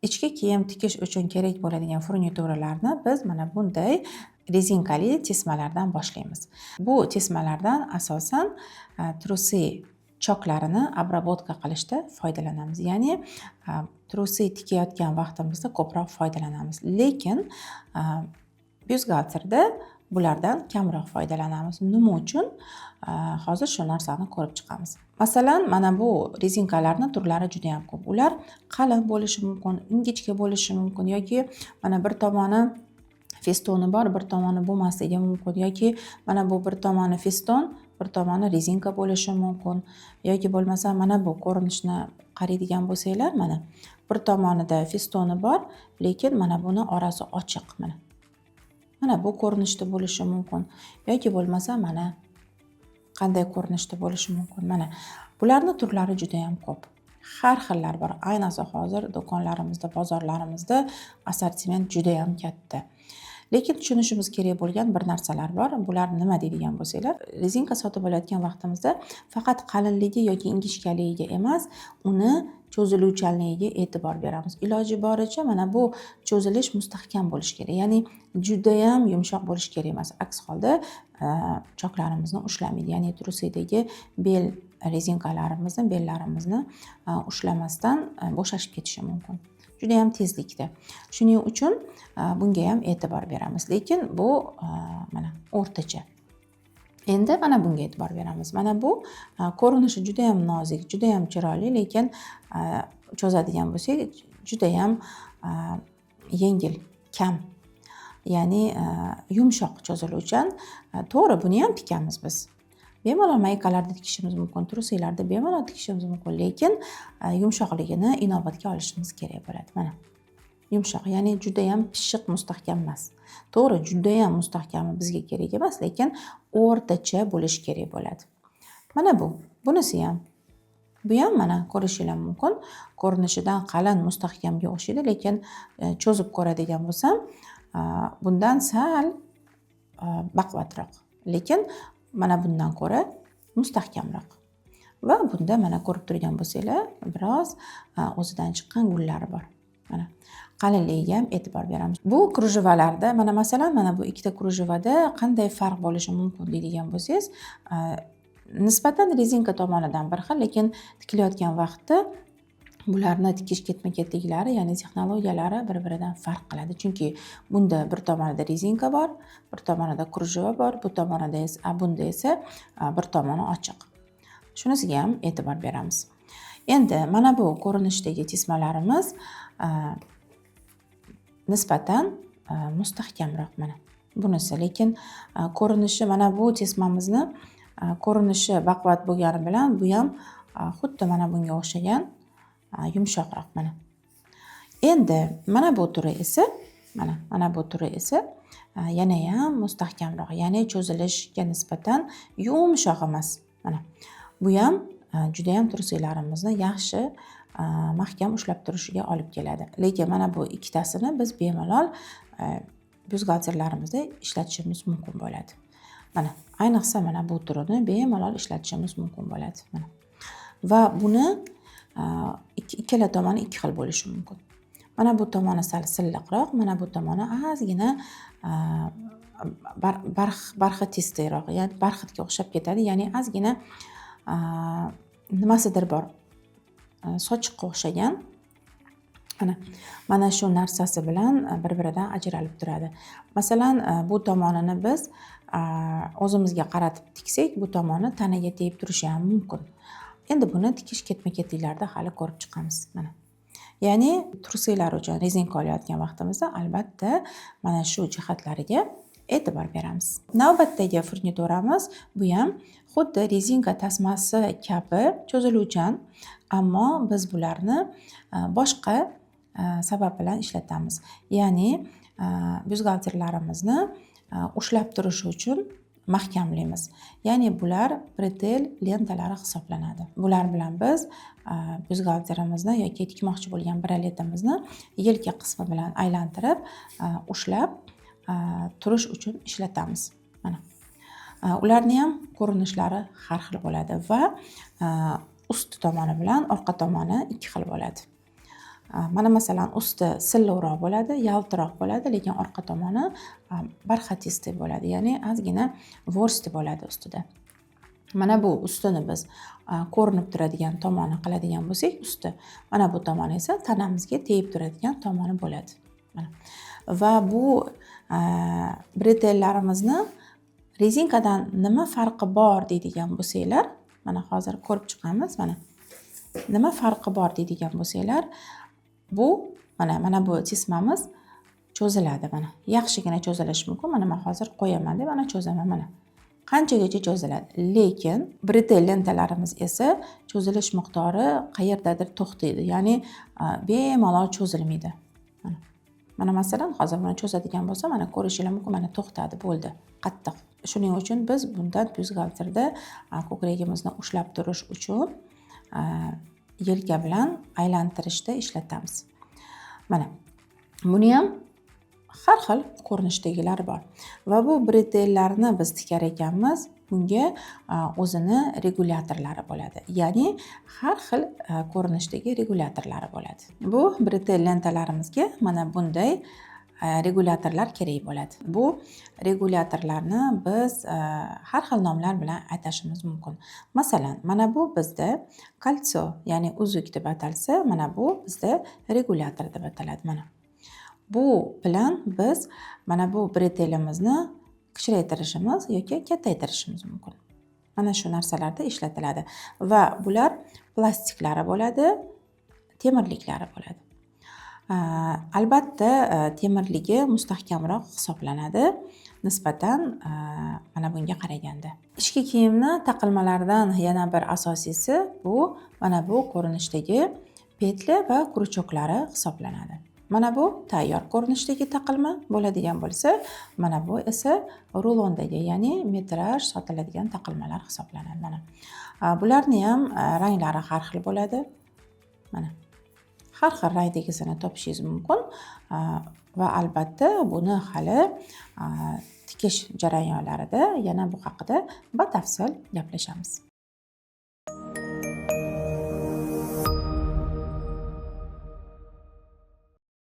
ichki kiyim tikish uchun kerak bo'ladigan furnituralarni biz mana bunday rezinkali tesmalardan boshlaymiz. Bu tesmalardan asosan trusi choklarini obработка qilishda foydalanamiz. Ya'ni trusi tikayotgan vaqtimizda ko'proq foydalanamiz. Lekin byustgальterda bulardan kamroq foydalanamiz. Nima uchun? Hozir shu narsani ko'rib chiqamiz. Masalan, mana bu rezinkalarning turlari juda ham ko'p. Ular qalin bo'lishi mumkin, ingichka bo'lishi mumkin yoki mana bir tomoni festoni bor, bir tomoni bo'lmasligi mumkin yoki mana bu bir tomoni feston, bir tomoni rezinka bo'lishi mumkin yoki bo'lmasa mana bu ko'rinishni qaraydigan bo'lsanglar, mana bir tomonida festoni bor, lekin mana buni orasi ochiq mana. Mana bu ko'rinishda bo'lishi mumkin yoki bo'lmasa mana qanday ko'rinishda bo'lishi mumkin. Mana bularning turlari juda ham ko'p. Har xillar bor. Ayniqsa hozir do'konlarimizda, bozorlarimizda assortiment juda ham katta. Lekin tushunishimiz kerak bo'lgan bir narsalar bor. Bular nima deydigan bo'lsanglar, rezinka sotib olayotgan vaqtimizda faqat qalinligi yoki ingichkaligiga emas, uni cho'ziluvchanligiga e'tibor beramiz. Iloji boricha mana bu cho'zilish mustahkam bo'lishi kerak. Ya'ni juda ham yumshoq bo'lishi kerak emas. Aks holda choklarimizni ushlamaydi. Ya'ni trusidagi bel rezinkalarimizni, bellarimizni ushlamasdan bo'shashib ketishi mumkin. Juda ham tezlikda. Shuning uchun bunga ham e'tibor beramiz. Lekin bu mana o'rtacha. Endi mana bunga e'tibor beramiz. Mana bu ko'rinishi juda ham nozik, juda ham chiroyli, lekin cho'zadigan bo'lsak, juda ham yengil, kam. Ya'ni yumshoq cho'ziluvchan. To'g'ri, buni ham tikamiz biz. Bemalol maykalarda tikishimiz mumkin, trusilarda bemalol tikishimiz mumkin, lekin yumshoqligini inobatga olishimiz kerak bo'ladi. Mana yumshoq, ya'ni juda ham pishiq, mustahkam emas. To'g'ri, juda ham mustahkami bizga kerak emas, lekin o'rtacha bo'lishi kerak bo'ladi. Mana bu, bunisi ham. Bu ham mana ko'rishingiz mumkin. Ko'rinishidan qalin, mustahkamga o'xshaydi, lekin cho'zib ko'radigan bo'lsam, bundan sal baquvvatroq. Lekin mana bundan ko'ra mustahkamroq. Va bunda mana ko'rib turgan bo'lsanglar, biroz o'zidan chiqqan gullari bor. Mana qalinligiga ham e'tibor beramiz. Bu krujivalarda, mana masalan, mana bu ikkita krujivada qanday farq bo'lishi mumkin deydigan bo'lsangiz, nisbatan rezinka tomonidan bir xil, lekin tikilayotgan vaqtda bularni tikish ketma-ketliklari, ya'ni texnologiyalari bir-biridan farq qiladi. Chunki bunda bir tomonida rezinka bor, bir tomonida krujiva bor, bu tomonida esa, bunda esa bir tomoni ochiq. Shunisiga ham e'tibor beramiz. Endi mana bu ko'rinishdagi tesmalarimiz nisbatan mustahkamroq mana bunisi, lekin ko'rinishi mana bu tesmamizni ko'rinishi baquvvat bo'lgani bilan bu ham xuddi mana bunga o'xshagan yumshoqroq mana. Endi mana bu turi esa mana bu turi esa yana ham mustahkamroq, ya'ni cho'zilishga nisbatan yumshoq emas. Mana bu ham juda ham trusilarimizni yaxshi mahkam ushlab turishiga olib keladi. Lekin mana bu ikkitasini biz bemalol byustgальterlarimizda ishlatishimiz mumkin bo'ladi. Mana ayniqsa mana bu turini bemalol ishlatishimiz mumkin bo'ladi. Mana. Va buni ikkala tomoni ikki xil bo'lishi mumkin. Mana bu tomoni sal silliqroq, mana bu tomoni ozgina barxit testayroq, ya'ni barxitga o'xshab ketadi, ya'ni ozgina nimasidir bor. Sochiqqa o'xshagan. Mana shu narsasi bilan bir-biridan ajralib turadi. Masalan, bu tomonini biz o'zimizga qaratib tiksak, bu tomoni tanaga tegib turishi ham mumkin. Endi buni tikish ketma-ketliklarda hali ko'rib chiqamiz. Mana. Ya'ni trusilar uchun rezinka olayotgan vaqtimizda albatta mana shu jihatlariga e'tibor beramiz. Navbatdagi furnituramiz bu ham xuddi rezinka tasmasi kabi cho'ziluvchan, ammo biz bularni boshqa sabab bilan ishlatamiz. Ya'ni byustgальterlarimizni ushlab turish uchun mahkamlaymiz. Ya'ni bular pretel lentalari hisoblanadi. Bular bilan biz byustgальterimizni yoki tikmoqchi bo'lgan braletimizni yelka qismi bilan aylantirib, ushlab turish uchun ishlatamiz. Mana. Ularning ham ko'rinishlari har xil bo'ladi va ust tomoni bilan orqa tomoni ikki xil bo'ladi. Mana masalan usti silliqroq bo'ladi, yaltiroq bo'ladi, lekin orqa tomoni barxatistый bo'ladi, ya'ni ozgina ворстый bo'ladi ustida. Mana bu ustini biz ko'rinib turadigan tomoni qiladigan bo'lsak, usti, mana bu tomoni esa tanamizga tegib turadigan tomoni bo'ladi. Mana. Va bu bretellarimizni rezinkadan nima farqi bor deydigan bo'lsanglar, mana hozir ko'rib chiqamiz, mana. Nima farqi bor deydigan bo'lsanglar, bu mana bu tismamiz cho'ziladi mana. Yaxshigina cho'zilishi mumkin. Mana men hozir qo'yaman deb mana cho'zaman mana. Qanchagacha cho'ziladi. Lekin bretel lentalarimiz esa cho'zilish miqdori qayerdadir to'xtaydi. Ya'ni bemalol cho'zilmaydi. Mana masalan hozir buni cho'zadigan bo'lsa, mana ko'rishingiz mumkin, mana to'xtadi, bo'ldi, qattiq. Shuning uchun biz bundan byustgальterda ko'kragimizni ushlab turish uchun yelka bilan aylantirishda ishlatamiz. Mana buni ham har xil ko'rinishdagilari bor. Va bu bretellarni biz tikar ekanmiz, bunga o'zini regulyatorlari bo'ladi. Ya'ni har xil ko'rinishdagi regulyatorlari bo'ladi. Bu bretel lentalarimizga mana bunday regulyatorlar kerak bo'ladi. Bu regulyatorlarni biz har xil nomlar bilan atashimiz mumkin. Masalan, mana bu bizda koltso, ya'ni uzuk deb atalsa, mana bu bizda regulyator deb ataladi mana. Bu bilan biz mana bu bretelimizni kichraytirishimiz yoki kattaytirishimiz mumkin. Mana shu narsalarda ishlatiladi va bular plastiklari bo'ladi, temirliklari bo'ladi. Albatta, temirligi mustahkamroq hisoblanadi nisbatan mana bunga qaraganda. Ishki kiyimni taqilmalaridan yana bir asosiysi bu mana bu ko'rinishdagi petli va kuruchoklari hisoblanadi. Mana bu tayyor ko'rinishdagi taqilma bo'ladigan bo'lsa, mana bu esa rulondagi, ya'ni metraj sotiladigan taqilmalar hisoblanadi. Mana bularni ham ranglari har xil bo'ladi. Mana har xil rangdagisini topishingiz mumkin va albatta buni hali tikish jarayonlarida yana bu haqida batafsil gaplashamiz.